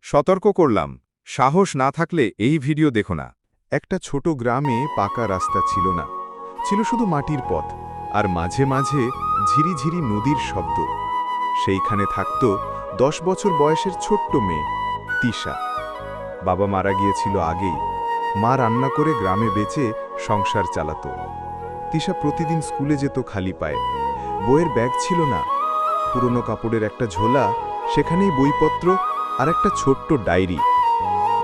সতর্ক করলাম, সাহস না থাকলে এই ভিডিও দেখো না। একটা ছোট গ্রামে পাকা রাস্তা ছিল না, ছিল শুধু মাটির পথ আর মাঝে মাঝে ঝিরিঝিরি নদীর শব্দ। সেইখানে থাকত 10 বছর বয়সের ছোট্ট মেয়ে তিশা। বাবা মারা গিয়েছিল আগেই। মা রান্না করে গ্রামে বেচে সংসার চালাতো। তিশা প্রতিদিন স্কুলে যেত খালি পায়ে। বইয়ের ব্যাগ ছিল না, পুরনো কাপড়ের একটা ঝোলা, সেখানেই বইপত্র আর একটা ছোট্ট ডায়েরি।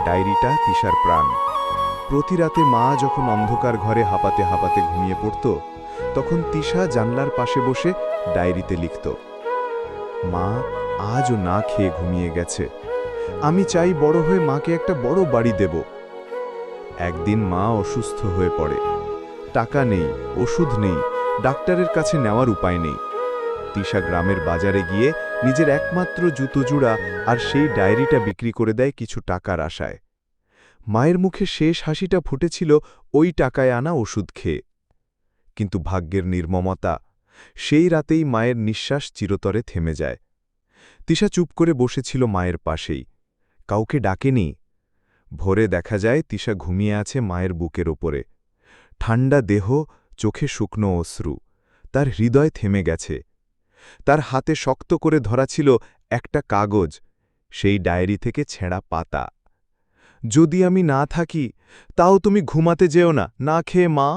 ডায়েরিটা তিশার প্রাণ। প্রতি রাতে মা যখন অন্ধকার ঘরে হাঁপাতে হাঁপাতে ঘুমিয়ে পড়ত, তখন তিশা জানলার পাশে বসে ডায়েরিতে লিখত, মা আজও না খেয়ে ঘুমিয়ে গেছে। আমি চাই বড় হয়ে মাকে একটা বড় বাড়ি দেব। একদিন মা অসুস্থ হয়ে পড়ে। টাকা নেই, ওষুধ নেই, ডাক্তারের কাছে নেওয়ার উপায় নেই। তিশা গ্রামের বাজারে গিয়ে নিজের একমাত্র জুতো জোড়া আর সেই ডায়েরিটা বিক্রি করে দেয় কিছু টাকার আশায়। মায়ের মুখে শেষ হাসিটা ফুটেছিল ওই টাকায় আনা ওষুধ খেয়ে। কিন্তু ভাগ্যের নির্মমতা, সেই রাতেই মায়ের নিঃশ্বাস চিরতরে থেমে যায়। তিশা চুপ করে বসেছিল মায়ের পাশেই, কাউকে ডাকেনি। ভোরে দেখা যায় তিশা ঘুমিয়ে আছে মায়ের বুকের ওপরে। ঠান্ডা দেহ, চোখে শুকনো অশ্রু, তার হৃদয় থেমে গেছে। তার হাতে শক্ত করে ধরা ছিল একটা কাগজ, সেই ডায়েরি থেকে ছেঁড়া পাতা। যদি আমি না থাকি, তাও তুমি ঘুমাতে যেও না, না খেয়ে মা।